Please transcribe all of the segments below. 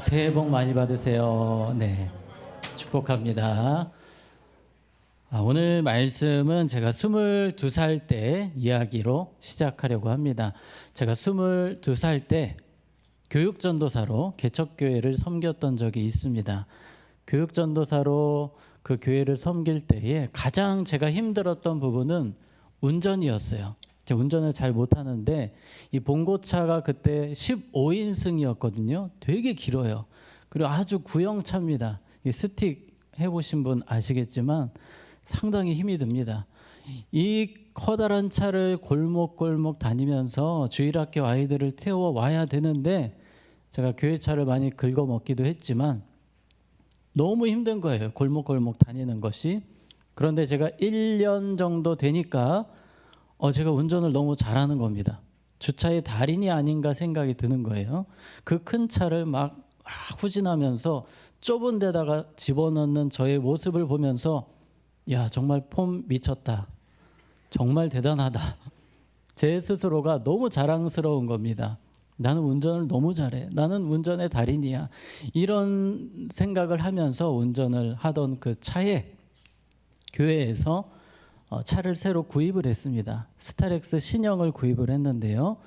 새해 복 많이 받으세요. 네, 축복합니다. 오늘 말씀은 제가 22살 때 이야기로 시작하려고 합니다. 제가 22살 때 교육전도사로 개척교회를 섬겼던 적이 있습니다. 교육전도사로 그 교회를 섬길 때에 가장 제가 힘들었던 부분은 운전이었어요. 제가 운전을 잘 못하는데 이 봉고차가 그때 15인승이었거든요. 되게 길어요. 그리고 아주 구형차입니다. 이 스틱 해보신 분 아시겠지만 상당히 힘이 듭니다. 이 커다란 차를 골목골목 다니면서 주일학교 아이들을 태워 와야 되는데 제가 교회차를 많이 긁어먹기도 했지만 너무 힘든 거예요. 골목골목 다니는 것이. 그런데 제가 1년 정도 되니까 제가 운전을 너무 잘하는 겁니다. 주차의 달인이 아닌가 생각이 드는 거예요. 그 큰 차를 막 후진하면서 좁은 데다가 집어넣는 저의 모습을 보면서 야, 정말 폼 미쳤다. 정말 대단하다. 제 스스로가 너무 자랑스러운 겁니다. 나는 운전을 너무 잘해. 나는 운전의 달인이야. 이런 생각을 하면서 운전을 하던 그 차에 교회에서 차를 새로 구입을 했습니다. 스타렉스 신형을 구입을 했는데요.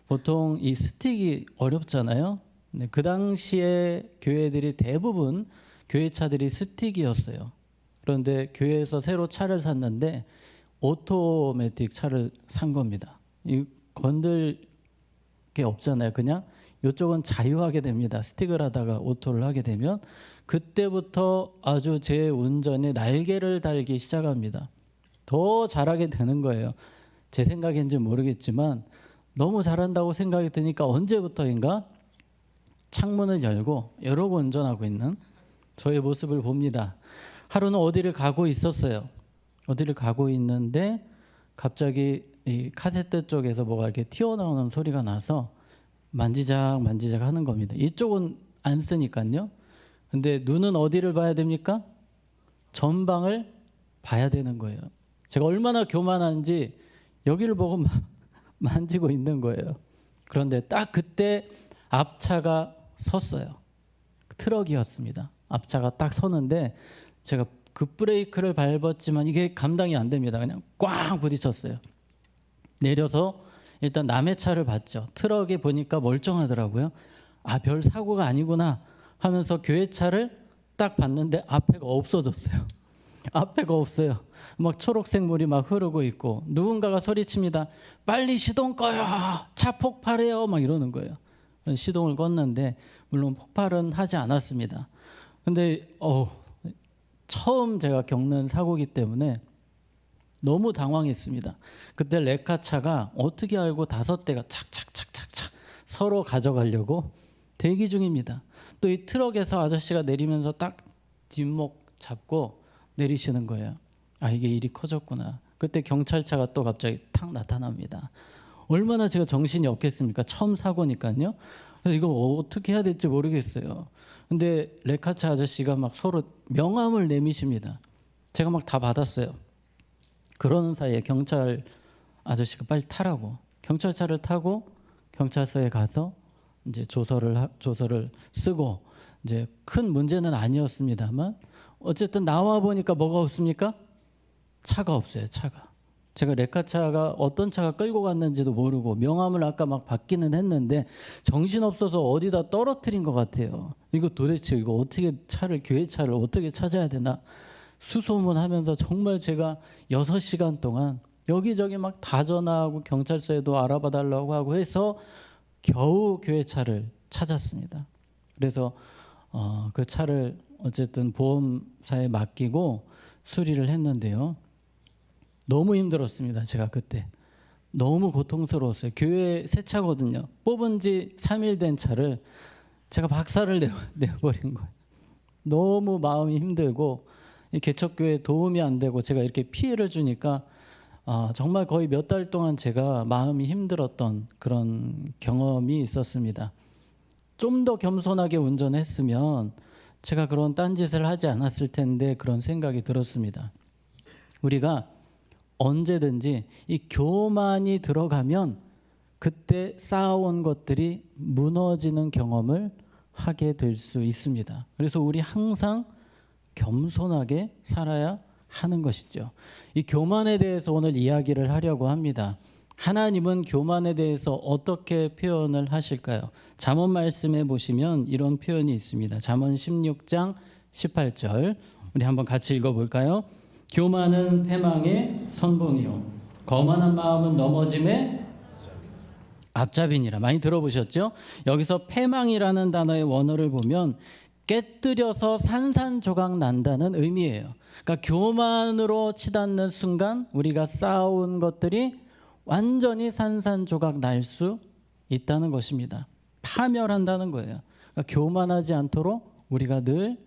보통 이 스틱이 어렵잖아요. 네, 그 당시에 교회들이 대부분 교회 차들이 스틱이었어요. 그런데 교회에서 새로 차를 샀는데 오토매틱 차를 산 겁니다. 이 건들 게 없잖아요. 그냥 이쪽은 자유하게 됩니다. 스틱을 하다가 오토를 하게 되면 그때부터 아주 제 운전에 날개를 달기 시작합니다. 더 잘하게 되는 거예요. 제 생각인지 모르겠지만 너무 잘한다고 생각이 드니까 언제부터인가 창문을 열고 이러고 운전하고 있는 저의 모습을 봅니다. 하루는 어디를 가고 있었어요. 어디를 가고 있는데 갑자기 이 카세트 쪽에서 뭐가 이렇게 튀어나오는 소리가 나서 만지작 하는 겁니다. 이쪽은 안 쓰니까요. 근데 눈은 어디를 봐야 됩니까? 전방을 봐야 되는 거예요. 제가 얼마나 교만한지 여기를 보고 만지고 있는 거예요. 그런데 딱 그때 앞차가 섰어요. 트럭이었습니다. 앞차가 딱 서는데 제가 급브레이크를 밟았지만 이게 감당이 안 됩니다. 그냥 꽝 부딪혔어요. 내려서 일단 남의 차를 봤죠. 트럭에 보니까 멀쩡하더라고요. 별 사고가 아니구나 하면서 교회 차를 딱 봤는데 앞에가 없어졌어요. 앞에가 없어요. 막 초록색 물이 막 흐르고 있고 누군가가 소리칩니다. 빨리 시동 꺼요. 차 폭발해요. 막 이러는 거예요. 시동을 껐는데 물론 폭발은 하지 않았습니다. 근데 처음 제가 겪는 사고이기 때문에 너무 당황했습니다. 그때 레카차가 어떻게 알고 5대가 착착착착착 서로 가져가려고 대기 중입니다. 또 이 트럭에서 아저씨가 내리면서 딱 뒷목 잡고 내리시는 거예요. 이게 일이 커졌구나. 그때 경찰차가 또 갑자기 탁 나타납니다. 얼마나 제가 정신이 없겠습니까? 처음 사고니까요. 그래서 이거 어떻게 해야 될지 모르겠어요. 근데 레카차 아저씨가 막 서로 명함을 내미십니다. 제가 막 다 받았어요. 그러는 사이에 경찰 아저씨가 빨리 타라고 경찰차를 타고 경찰서에 가서 이제 조서를 쓰고 이제 큰 문제는 아니었습니다만 어쨌든 나와 보니까 뭐가 없습니까? 차가 없어요. 차가. 제가 레카차가 어떤 차가 끌고 갔는지도 모르고 명함을 아까 막 받기는 했는데 정신없어서 어디다 떨어뜨린 것 같아요. 이거 도대체 어떻게 교회 차를 어떻게 찾아야 되나 수소문하면서 정말 제가 6시간 동안 여기저기 막 다 전화하고 경찰서에도 알아봐 달라고 하고 해서 겨우 교회 차를 찾았습니다. 그래서 그 차를 어쨌든 보험사에 맡기고 수리를 했는데요. 너무 힘들었습니다. 제가 그때 너무 고통스러웠어요. 교회 새 차거든요. 뽑은 지 3일 된 차를 제가 박살을 내버린 거예요. 너무 마음이 힘들고 이 개척교회에 도움이 안 되고 제가 이렇게 피해를 주니까 정말 거의 몇 달 동안 제가 마음이 힘들었던 그런 경험이 있었습니다. 좀 더 겸손하게 운전했으면 제가 그런 딴짓을 하지 않았을 텐데 그런 생각이 들었습니다. 우리가 언제든지 이 교만이 들어가면 그때 쌓아온 것들이 무너지는 경험을 하게 될 수 있습니다. 그래서 우리 항상 겸손하게 살아야 하는 것이죠. 이 교만에 대해서 오늘 이야기를 하려고 합니다. 하나님은 교만에 대해서 어떻게 표현을 하실까요? 잠언 말씀에 보시면 이런 표현이 있습니다. 잠언 16장 18절 우리 한번 같이 읽어볼까요? 교만은 패망의 선봉이요 거만한 마음은 넘어짐의 앞잡이니라. 많이 들어보셨죠? 여기서 패망이라는 단어의 원어를 보면 깨뜨려서 산산조각 난다는 의미예요. 그러니까 교만으로 치닫는 순간 우리가 쌓아온 것들이 완전히 산산조각 날 수 있다는 것입니다. 파멸한다는 거예요. 그러니까 교만하지 않도록 우리가 늘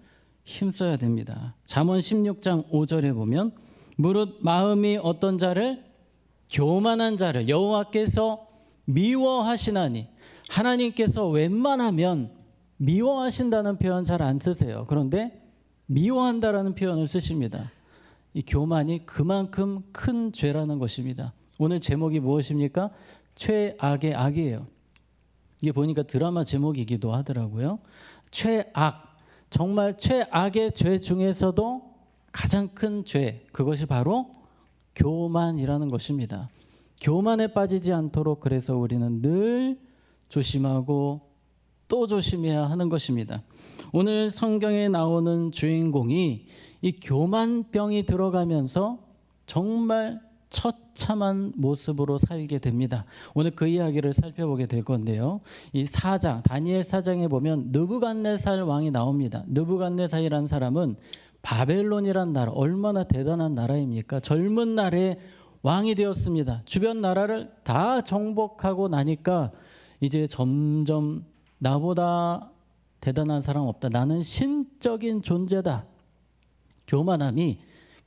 힘써야 됩니다. 잠언 16장 5절에 보면 무릇 마음이 어떤 자를 교만한 자를 여호와께서 미워하시나니 하나님께서 웬만하면 미워하신다는 표현 잘 안 쓰세요. 그런데 미워한다라는 표현을 쓰십니다. 이 교만이 그만큼 큰 죄라는 것입니다. 오늘 제목이 무엇입니까? 최악의 악이에요. 이게 보니까 드라마 제목이기도 하더라고요. 최악, 정말 최악의 죄 중에서도 가장 큰 죄, 그것이 바로 교만이라는 것입니다. 교만에 빠지지 않도록 그래서 우리는 늘 조심하고 또 조심해야 하는 것입니다. 오늘 성경에 나오는 주인공이 이 교만병이 들어가면서 정말 처참한 모습으로 살게 됩니다. 오늘 그 이야기를 살펴보게 될 건데요. 이 4장, 다니엘 4장에 보면 느부갓네살 왕이 나옵니다. 느부갓네살이라는 사람은 바벨론이란 나라, 얼마나 대단한 나라입니까? 젊은 날에 왕이 되었습니다. 주변 나라를 다 정복하고 나니까 이제 점점 나보다 대단한 사람 없다. 나는 신적인 존재다.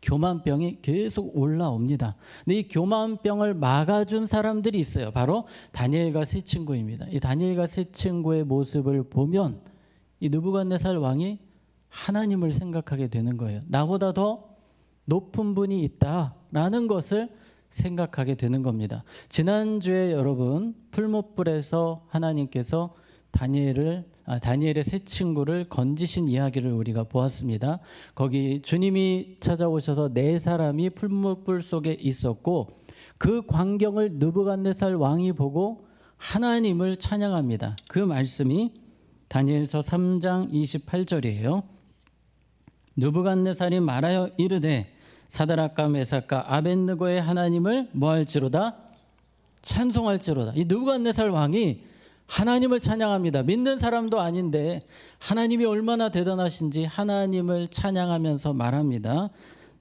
교만병이 계속 올라옵니다. 근데 이 교만병을 막아준 사람들이 있어요. 바로 다니엘과 세 친구입니다. 이 다니엘과 세 친구의 모습을 보면 이 느부갓네살 왕이 하나님을 생각하게 되는 거예요. 나보다 더 높은 분이 있다라는 것을 생각하게 되는 겁니다. 지난주에 여러분 풀무불에서 하나님께서 다니엘의 세 친구를 건지신 이야기를 우리가 보았습니다. 거기 주님이 찾아오셔서 네 사람이 풀무불 속에 있었고 그 광경을 느부갓네살 왕이 보고 하나님을 찬양합니다. 그 말씀이 다니엘서 3장 28절이에요. 느부갓네살이 말하여 이르되 사드락과 메삭과 아벳느고의 하나님을 뭐할지로다? 찬송할지로다. 이 느부갓네살 왕이 하나님을 찬양합니다. 믿는 사람도 아닌데 하나님이 얼마나 대단하신지 하나님을 찬양하면서 말합니다.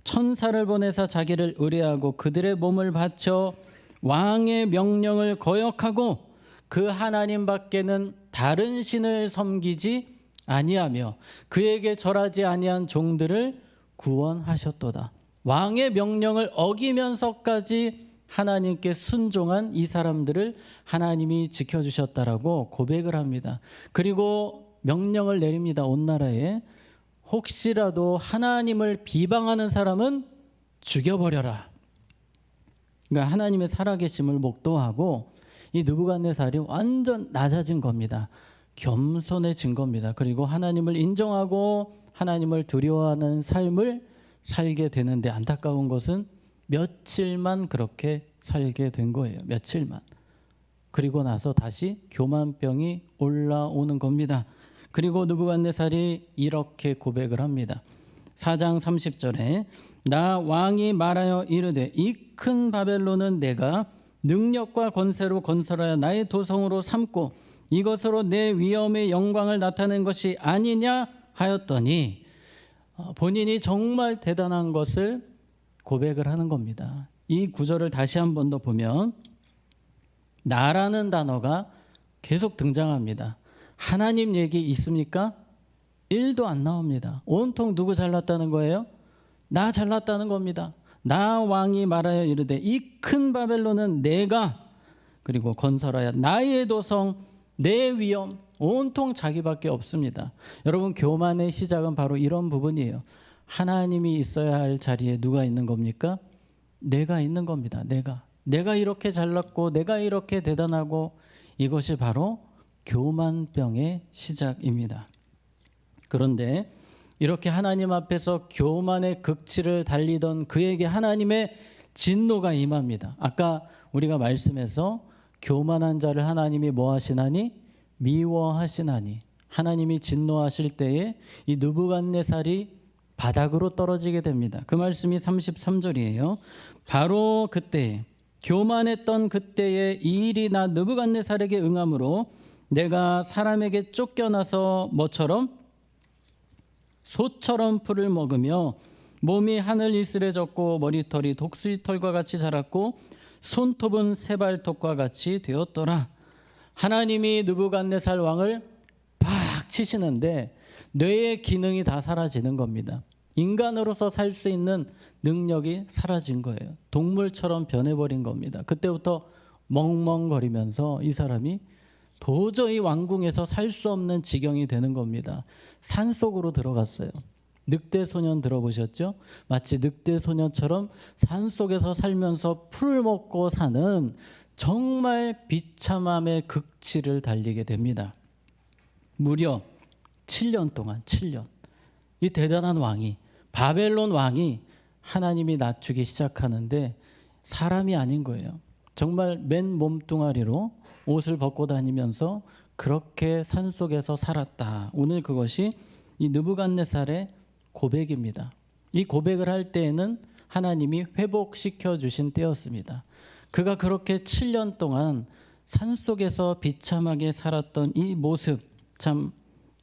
천사를 보내사 자기를 의뢰하고 그들의 몸을 바쳐 왕의 명령을 거역하고 그 하나님 밖에는 다른 신을 섬기지 아니하며 그에게 절하지 아니한 종들을 구원하셨도다. 왕의 명령을 어기면서까지 하나님께 순종한 이 사람들을 하나님이 지켜주셨다라고 고백을 합니다. 그리고 명령을 내립니다. 온 나라에 혹시라도 하나님을 비방하는 사람은 죽여버려라. 그러니까 하나님의 살아계심을 목도하고 이 느부갓네살이 완전 낮아진 겁니다. 겸손해진 겁니다. 그리고 하나님을 인정하고 하나님을 두려워하는 삶을 살게 되는데 안타까운 것은 며칠만 그렇게 살게 된 거예요. 며칠만. 그리고 나서 다시 교만병이 올라오는 겁니다. 그리고 느부갓네살이 이렇게 고백을 합니다. 4장 30절에 나 왕이 말하여 이르되 이 큰 바벨론은 내가 능력과 권세로 건설하여 나의 도성으로 삼고 이것으로 내 위엄의 영광을 나타낸 것이 아니냐 하였더니 본인이 정말 대단한 것을 고백을 하는 겁니다. 이 구절을 다시 한 번 더 보면 나라는 단어가 계속 등장합니다. 하나님 얘기 있습니까? 1도 안 나옵니다. 온통 누구 잘났다는 거예요? 나 잘났다는 겁니다. 나 왕이 말하여 이르되 이 큰 바벨론은 내가 그리고 건설하여 나의 도성 내 위엄 온통 자기밖에 없습니다. 여러분 교만의 시작은 바로 이런 부분이에요. 하나님이 있어야 할 자리에 누가 있는 겁니까? 내가 있는 겁니다. 내가 이렇게 잘났고 내가 이렇게 대단하고 이것이 바로 교만병의 시작입니다. 그런데 이렇게 하나님 앞에서 교만의 극치를 달리던 그에게 하나님의 진노가 임합니다. 아까 우리가 말씀에서 교만한 자를 하나님이 뭐 하시나니? 미워하시나니. 하나님이 진노하실 때에 이 느부갓네살이 바닥으로 떨어지게 됩니다. 그 말씀이 33절이에요. 바로 그때 교만했던 그때에 이 일이 나 느부갓네살에게 응함으로 내가 사람에게 쫓겨나서 뭐처럼? 소처럼 풀을 먹으며 몸이 하늘 이슬에 젖고 머리털이 독수리털과 같이 자랐고 손톱은 새발톱과 같이 되었더라. 하나님이 느부갓네살 왕을 팍 치시는데 뇌의 기능이 다 사라지는 겁니다. 인간으로서 살 수 있는 능력이 사라진 거예요. 동물처럼 변해버린 겁니다. 그때부터 멍멍거리면서 이 사람이 도저히 왕궁에서 살 수 없는 지경이 되는 겁니다. 산속으로 들어갔어요. 늑대소년 들어보셨죠? 마치 늑대소년처럼 산속에서 살면서 풀을 먹고 사는 정말 비참함의 극치를 달리게 됩니다. 무려 7년 동안 7년 이 대단한 왕이 바벨론 왕이 하나님이 낮추기 시작하는데 사람이 아닌 거예요. 정말 맨 몸뚱아리로 옷을 벗고 다니면서 그렇게 산속에서 살았다. 오늘 그것이 이 느부갓네살의 고백입니다. 이 고백을 할 때에는 하나님이 회복시켜 주신 때였습니다. 그가 그렇게 7년 동안 산속에서 비참하게 살았던 이 모습 참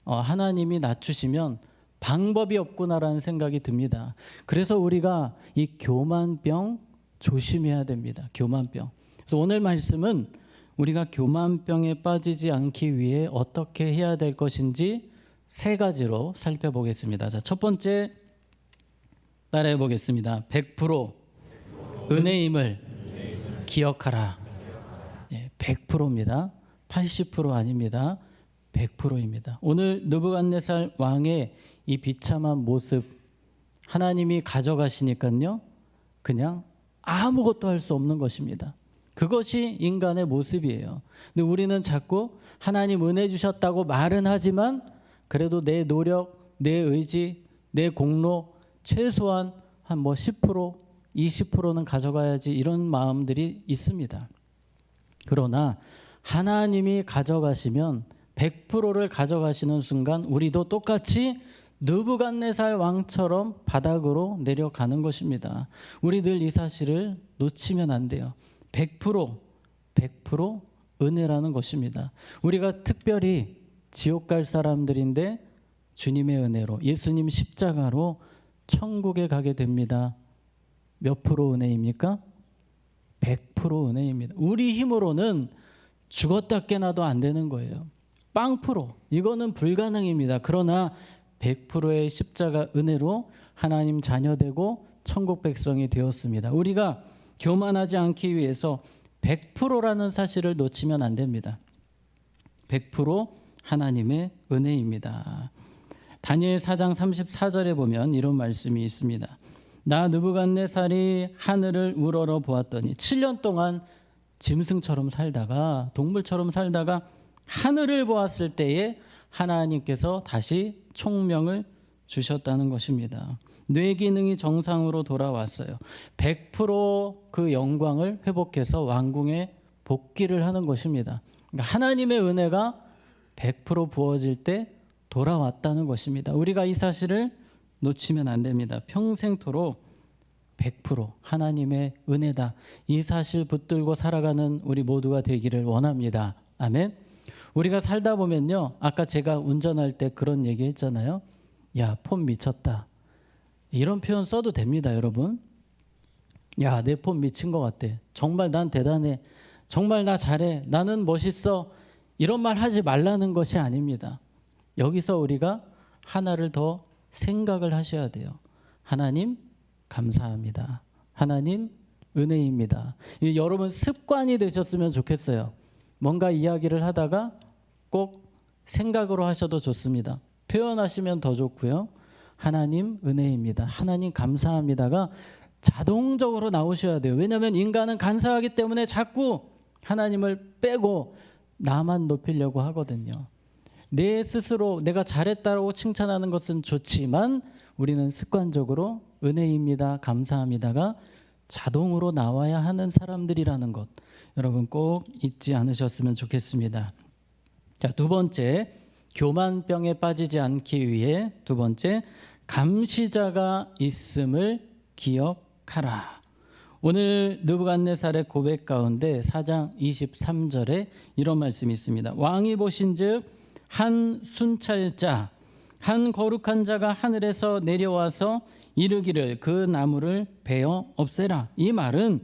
하나님이 낮추시면 방법이 없구나라는 생각이 듭니다. 그래서 우리가 이 교만병 조심해야 됩니다. 교만병. 그래서 오늘 말씀은 우리가 교만병에 빠지지 않기 위해 어떻게 해야 될 것인지 세 가지로 살펴보겠습니다. 자, 첫 번째 따라해 보겠습니다. 100% 은혜임을 기억하라. 100%입니다. 80% 아닙니다. 100%입니다. 오늘 느부갓네살 왕의 이 비참한 모습 하나님이 가져가시니까요. 그냥 아무것도 할 수 없는 것입니다. 그것이 인간의 모습이에요. 근데 우리는 자꾸 하나님 은혜 주셨다고 말은 하지만 그래도 내 노력, 내 의지, 내 공로 최소한 한 10%, 20%는 가져가야지 이런 마음들이 있습니다. 그러나 하나님이 가져가시면 100%를 가져가시는 순간 우리도 똑같이 느부갓네살 왕처럼 바닥으로 내려가는 것입니다. 우리들 이 사실을 놓치면 안 돼요. 100% 은혜라는 것입니다. 우리가 특별히 지옥 갈 사람들인데 주님의 은혜로 예수님 십자가로 천국에 가게 됩니다. 몇 프로 은혜입니까? 100% 은혜입니다. 우리 힘으로는 죽었다 깨나도 안 되는 거예요. 0%. 이거는 불가능입니다. 그러나 100%의 십자가 은혜로 하나님 자녀되고 천국 백성이 되었습니다. 우리가 교만하지 않기 위해서 100%라는 사실을 놓치면 안 됩니다. 100% 하나님의 은혜입니다. 다니엘 4장 34절에 보면 이런 말씀이 있습니다. 나 느부갓네살이 하늘을 우러러 보았더니 7년 동안 짐승처럼 살다가 동물처럼 살다가 하늘을 보았을 때에 하나님께서 다시 총명을 주셨다는 것입니다. 뇌 기능이 정상으로 돌아왔어요. 100%그 영광을 회복해서 왕궁에 복귀를 하는 것입니다. 그러니까 하나님의 은혜가 100% 부어질 때 돌아왔다는 것입니다. 우리가 이 사실을 놓치면 안 됩니다. 평생토록 100% 하나님의 은혜다. 이 사실 붙들고 살아가는 우리 모두가 되기를 원합니다. 아멘. 우리가 살다 보면요. 아까 제가 운전할 때 그런 얘기 했잖아요. 야, 폰 미쳤다. 이런 표현 써도 됩니다, 여러분. 야, 내 폰 미친 것 같아. 정말 난 대단해. 정말 나 잘해. 나는 멋있어. 이런 말 하지 말라는 것이 아닙니다. 여기서 우리가 하나를 더 생각을 하셔야 돼요. 하나님 감사합니다. 하나님 은혜입니다. 여러분 습관이 되셨으면 좋겠어요. 뭔가 이야기를 하다가 꼭 생각으로 하셔도 좋습니다. 표현하시면 더 좋고요. 하나님 은혜입니다. 하나님 감사합니다가 자동적으로 나오셔야 돼요. 왜냐하면 인간은 간사하기 때문에 자꾸 하나님을 빼고 나만 높이려고 하거든요. 내 스스로 내가 잘했다고 칭찬하는 것은 좋지만 우리는 습관적으로 은혜입니다, 감사합니다가 자동으로 나와야 하는 사람들이라는 것, 여러분 꼭 잊지 않으셨으면 좋겠습니다. 자, 두 번째, 교만병에 빠지지 않기 위해 두 번째, 감시자가 있음을 기억하라. 오늘 느부갓네살의 고백 가운데 4장 23절에 이런 말씀이 있습니다. 왕이 보신즉 한 순찰자, 한 거룩한 자가 하늘에서 내려와서 이르기를 그 나무를 베어 없애라. 이 말은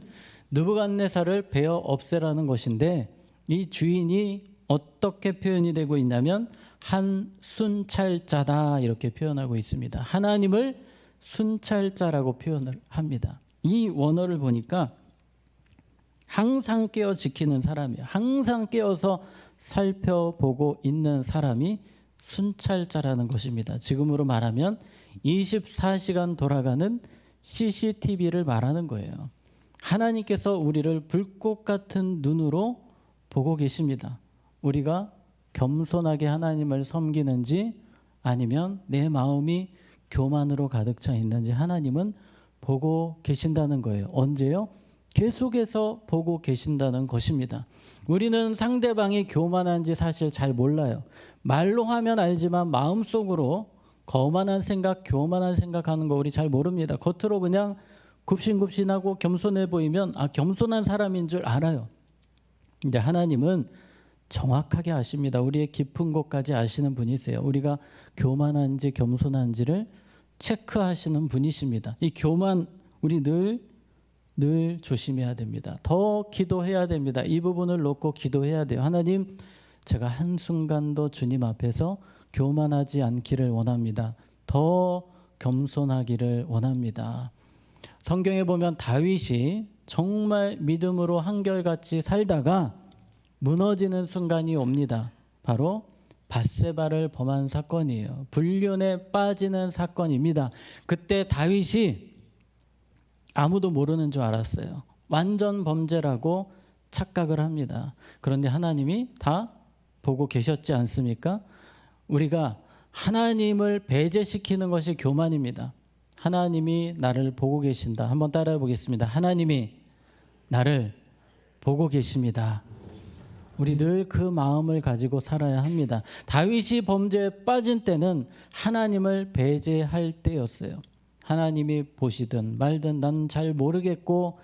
느부갓네살을 베어 없애라는 것인데 이 주인이 어떻게 표현이 되고 있냐면 한 순찰자다 이렇게 표현하고 있습니다. 하나님을 순찰자라고 표현을 합니다. 이 원어를 보니까 항상 깨어 지키는 사람이에요. 항상 깨어서 살펴보고 있는 사람이 순찰자라는 것입니다. 지금으로 말하면 24시간 돌아가는 CCTV를 말하는 거예요. 하나님께서 우리를 불꽃 같은 눈으로 보고 계십니다. 우리가 겸손하게 하나님을 섬기는지 아니면 내 마음이 교만으로 가득 차 있는지 하나님은 보고 계신다는 거예요. 언제요? 계속해서 보고 계신다는 것입니다. 우리는 상대방이 교만한지 사실 잘 몰라요. 말로 하면 알지만 마음속으로 거만한 생각, 교만한 생각하는 거 우리 잘 모릅니다. 겉으로 그냥 굽신굽신하고 겸손해 보이면 겸손한 사람인 줄 알아요. 근데 하나님은 정확하게 아십니다. 우리의 깊은 곳까지 아시는 분이세요. 우리가 교만한지 겸손한지를 체크하시는 분이십니다. 이 교만 우리 늘 조심해야 됩니다. 더 기도해야 됩니다. 이 부분을 놓고 기도해야 돼요. 하나님, 제가 한순간도 주님 앞에서 교만하지 않기를 원합니다. 더 겸손하기를 원합니다. 성경에 보면 다윗이 정말 믿음으로 한결같이 살다가 무너지는 순간이 옵니다. 바로 밧세바를 범한 사건이에요. 불륜에 빠지는 사건입니다. 그때 다윗이 아무도 모르는 줄 알았어요. 완전 범죄라고 착각을 합니다. 그런데 하나님이 다 보고 계셨지 않습니까? 우리가 하나님을 배제시키는 것이 교만입니다. 하나님이 나를 보고 계신다. 한번 따라해 보겠습니다. 하나님이 나를 보고 계십니다. 우리 늘 그 마음을 가지고 살아야 합니다. 다윗이 범죄에 빠진 때는 하나님을 배제할 때였어요. 하나님이 보시든 말든 난 잘 모르겠고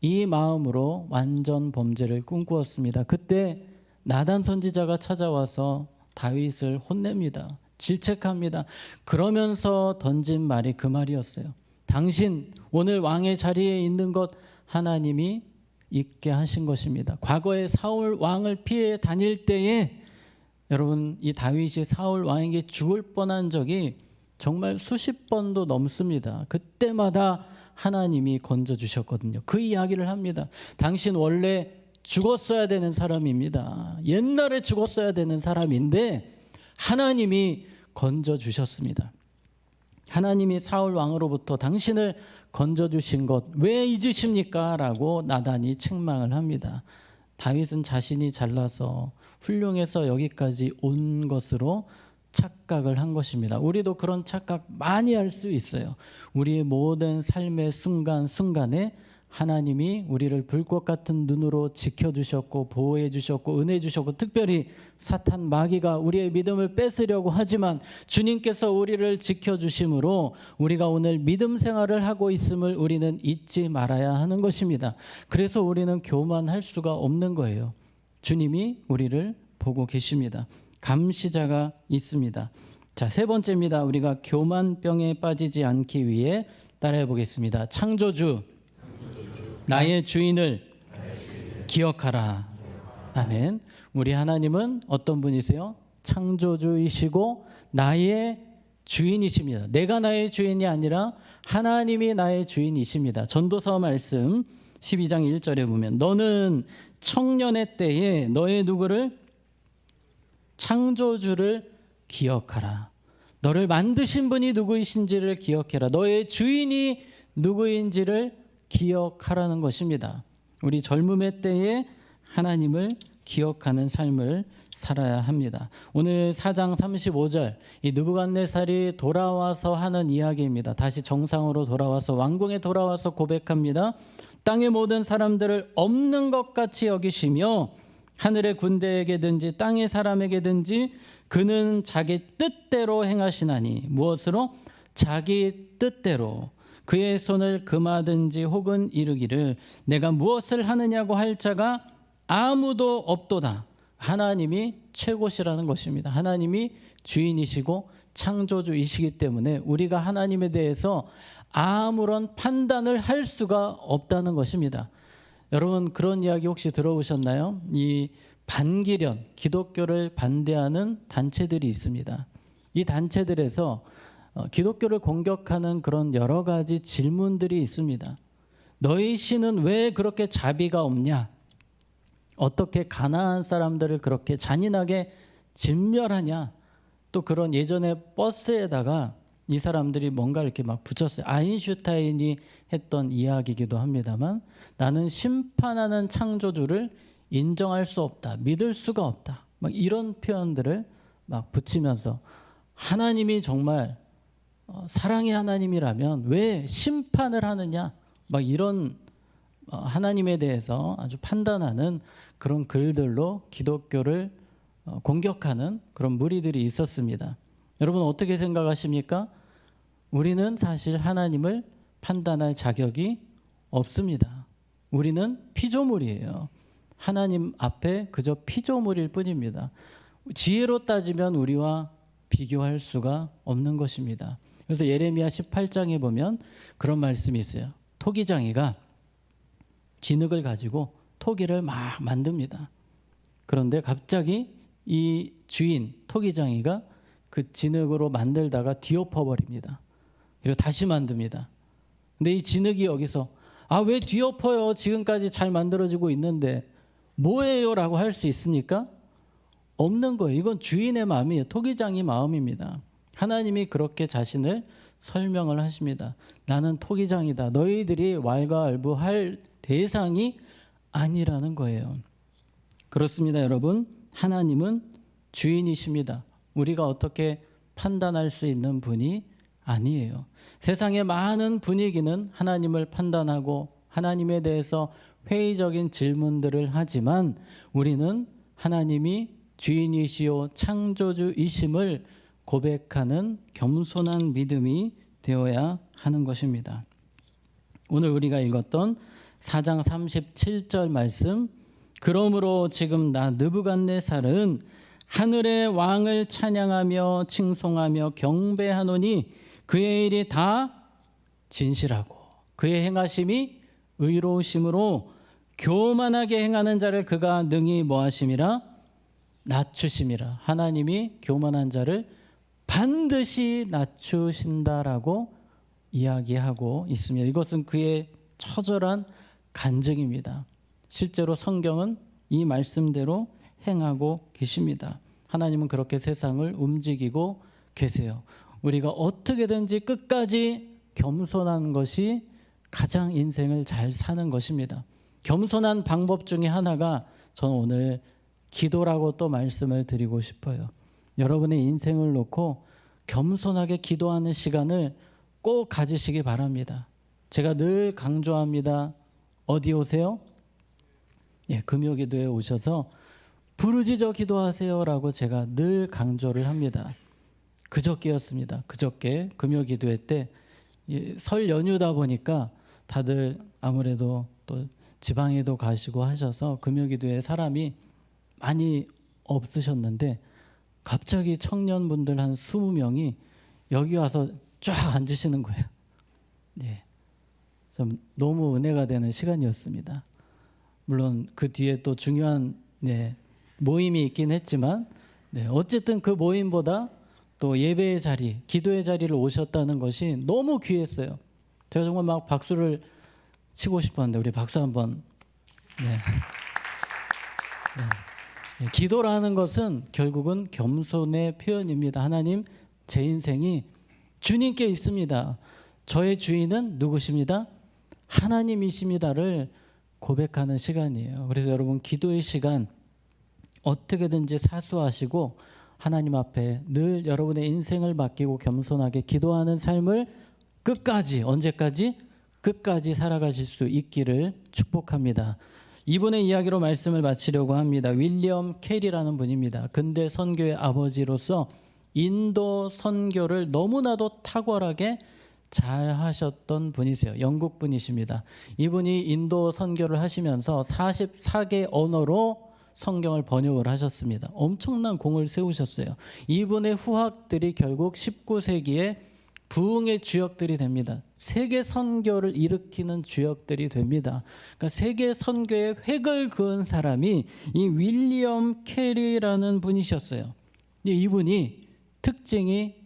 이 마음으로 완전 범죄를 꿈꾸었습니다. 그때 나단 선지자가 찾아와서 다윗을 혼냅니다. 질책합니다. 그러면서 던진 말이 그 말이었어요. 당신 오늘 왕의 자리에 있는 것 하나님이 있게 하신 것입니다. 과거에 사울 왕을 피해 다닐 때에 여러분 이 다윗이 사울 왕에게 죽을 뻔한 적이 정말 수십 번도 넘습니다. 그때마다 하나님이 건져주셨거든요. 그 이야기를 합니다. 당신 원래 죽었어야 되는 사람입니다. 옛날에 죽었어야 되는 사람인데 하나님이 건져주셨습니다. 하나님이 사울 왕으로부터 당신을 건져주신 것 왜 잊으십니까? 라고 나단이 책망을 합니다. 다윗은 자신이 잘나서 훌륭해서 여기까지 온 것으로 착각을 한 것입니다. 우리도 그런 착각 많이 할 수 있어요. 우리의 모든 삶의 순간순간에 하나님이 우리를 불꽃 같은 눈으로 지켜주셨고 보호해 주셨고 은혜 주셨고 특별히 사탄 마귀가 우리의 믿음을 뺏으려고 하지만 주님께서 우리를 지켜주심으로 우리가 오늘 믿음 생활을 하고 있음을 우리는 잊지 말아야 하는 것입니다. 그래서 우리는 교만할 수가 없는 거예요. 주님이 우리를 보고 계십니다. 감시자가 있습니다. 자, 세 번째입니다. 우리가 교만병에 빠지지 않기 위해 따라해 보겠습니다. 창조주 나의 주인을 기억하라. 아멘. 우리 하나님은 어떤 분이세요? 창조주이시고 나의 주인이십니다. 내가 나의 주인이 아니라 하나님이 나의 주인이십니다. 전도서 말씀 12장 1절에 보면 너는 청년의 때에 너의 누구를 창조주를 기억하라. 너를 만드신 분이 누구이신지를 기억해라. 너의 주인이 누구인지를 기억하라는 것입니다. 우리 젊음의 때에 하나님을 기억하는 삶을 살아야 합니다. 오늘 4장 35절 이 느부갓네살이 돌아와서 하는 이야기입니다. 다시 정상으로 돌아와서 왕궁에 돌아와서 고백합니다. 땅의 모든 사람들을 없는 것 같이 여기시며 하늘의 군대에게든지 땅의 사람에게든지 그는 자기 뜻대로 행하시나니 무엇으로? 자기 뜻대로 그의 손을 금하든지 혹은 이르기를 내가 무엇을 하느냐고 할 자가 아무도 없도다. 하나님이 최고시라는 것입니다. 하나님이 주인이시고 창조주이시기 때문에 우리가 하나님에 대해서 아무런 판단을 할 수가 없다는 것입니다. 여러분 그런 이야기 혹시 들어보셨나요? 이 반기련, 기독교를 반대하는 단체들이 있습니다. 이 단체들에서 기독교를 공격하는 그런 여러 가지 질문들이 있습니다. 너희 신은 왜 그렇게 자비가 없냐? 어떻게 가난한 사람들을 그렇게 잔인하게 진멸하냐? 또 그런 예전에 버스에다가 이 사람들이 뭔가 이렇게 막 붙였어요. 아인슈타인이 했던 이야기이기도 합니다만 나는 심판하는 창조주를 인정할 수 없다. 믿을 수가 없다. 막 이런 표현들을 막 붙이면서 하나님이 정말 사랑의 하나님이라면 왜 심판을 하느냐? 막 이런 하나님에 대해서 아주 판단하는 그런 글들로 기독교를 공격하는 그런 무리들이 있었습니다. 여러분 어떻게 생각하십니까? 우리는 사실 하나님을 판단할 자격이 없습니다. 우리는 피조물이에요. 하나님 앞에 그저 피조물일 뿐입니다. 지혜로 따지면 우리와 비교할 수가 없는 것입니다. 그래서 예레미야 18장에 보면 그런 말씀이 있어요. 토기장이가 진흙을 가지고 토기를 막 만듭니다. 그런데 갑자기 이 주인 토기장이가 그 진흙으로 만들다가 뒤엎어버립니다. 그리고 다시 만듭니다. 근데 이 진흙이 여기서 왜 뒤엎어요? 지금까지 잘 만들어지고 있는데 뭐예요? 라고 할 수 있습니까? 없는 거예요. 이건 주인의 마음이에요. 토기장이 마음입니다. 하나님이 그렇게 자신을 설명을 하십니다. 나는 토기장이다. 너희들이 왈가왈부할 대상이 아니라는 거예요. 그렇습니다, 여러분. 하나님은 주인이십니다. 우리가 어떻게 판단할 수 있는 분이 아니에요. 세상의 많은 분위기는 하나님을 판단하고 하나님에 대해서 회의적인 질문들을 하지만 우리는 하나님이 주인이시요 창조주이심을 고백하는 겸손한 믿음이 되어야 하는 것입니다. 오늘 우리가 읽었던 4장 37절 말씀, 그러므로 지금 나 느부갓네살은 하늘의 왕을 찬양하며 칭송하며 경배하노니 그의 일이 다 진실하고 그의 행하심이 의로우심으로 교만하게 행하는 자를 그가 능히 뭐하심이라? 낮추심이라. 하나님이 교만한 자를 반드시 낮추신다라고 이야기하고 있습니다. 이것은 그의 처절한 간증입니다. 실제로 성경은 이 말씀대로 행하고 계십니다. 하나님은 그렇게 세상을 움직이고 계세요. 우리가 어떻게든지 끝까지 겸손한 것이 가장 인생을 잘 사는 것입니다. 겸손한 방법 중에 하나가 저는 오늘 기도라고 또 말씀을 드리고 싶어요. 여러분의 인생을 놓고 겸손하게 기도하는 시간을 꼭 가지시기 바랍니다. 제가 늘 강조합니다. 어디 오세요? 금요기도에 오셔서 부르짖어 기도하세요라고 제가 늘 강조를 합니다. 그저께였습니다. 그저께 금요기도회 때 설 연휴다 보니까 다들 아무래도 또 지방에도 가시고 하셔서 금요기도에 사람이 많이 없으셨는데 갑자기 청년분들 한 20명이 여기 와서 쫙 앉으시는 거예요. 좀 너무 은혜가 되는 시간이었습니다. 물론 그 뒤에 또 중요한 모임이 있긴 했지만 어쨌든 그 모임보다 또 예배의 자리, 기도의 자리를 오셨다는 것이 너무 귀했어요. 제가 정말 막 박수를 치고 싶었는데 우리 박수 한번. 기도라는 것은 결국은 겸손의 표현입니다. 하나님, 제 인생이 주님께 있습니다. 저의 주인은 누구십니다? 하나님이십니다를 고백하는 시간이에요. 그래서 여러분 기도의 시간 어떻게든지 사수하시고 하나님 앞에 늘 여러분의 인생을 맡기고 겸손하게 기도하는 삶을 끝까지, 언제까지? 끝까지 살아가실 수 있기를 축복합니다. 이분의 이야기로 말씀을 마치려고 합니다. 윌리엄 캐리라는 분입니다. 근대 선교의 아버지로서 인도 선교를 너무나도 탁월하게 잘 하셨던 분이세요. 영국 분이십니다. 이분이 인도 선교를 하시면서 44개 언어로 성경을 번역을 하셨습니다. 엄청난 공을 세우셨어요. 이분의 후학들이 결국 19세기에 부흥의 주역들이 됩니다. 세계 선교를 일으키는 주역들이 됩니다. 그러니까 세계 선교의 획을 그은 사람이 이 윌리엄 캐리라는 분이셨어요. 근데 이분이 특징이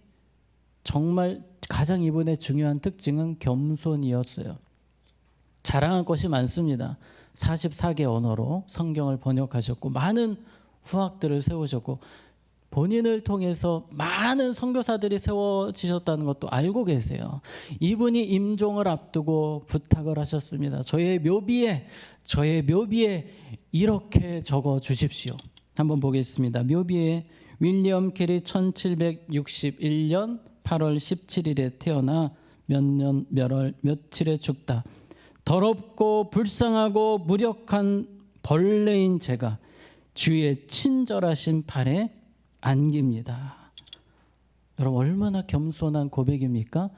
정말 가장 이분의 중요한 특징은 겸손이었어요. 자랑할 것이 많습니다. 44개 언어로 성경을 번역하셨고 많은 후학들을 세우셨고 본인을 통해서 많은 선교사들이 세워지셨다는 것도 알고 계세요. 이분이 임종을 앞두고 부탁을 하셨습니다. 저의 묘비에 이렇게 적어 주십시오. 한번 보겠습니다. 묘비에 윌리엄 캐리 1761년 8월 17일에 태어나 몇월 며칠에 죽다. 더럽고 불쌍하고 무력한 벌레인 제가 주의 친절하신 팔에 안깁니다. 여러분 얼마나 겸손한 고백입니까?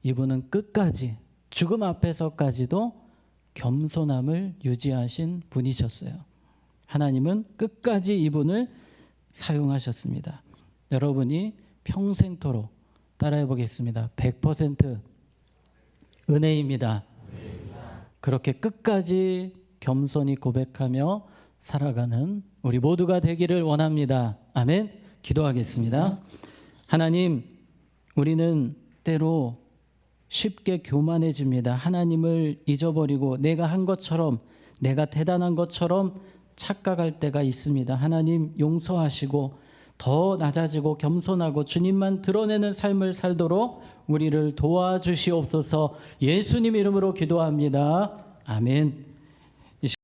이분은 끝까지 죽음 앞에서까지도 겸손함을 유지하신 분이셨어요. 하나님은 끝까지 이분을 사용하셨습니다. 여러분이 평생토록 따라해 보겠습니다. 100% 은혜입니다. 그렇게 끝까지 겸손히 고백하며 살아가는 우리 모두가 되기를 원합니다. 아멘. 기도하겠습니다. 하나님, 우리는 때로 쉽게 교만해집니다. 하나님을 잊어버리고 내가 한 것처럼, 내가 대단한 것처럼 착각할 때가 있습니다. 하나님 용서하시고 더 낮아지고 겸손하고 주님만 드러내는 삶을 살도록 우리를 도와주시옵소서. 예수님 이름으로 기도합니다. 아멘.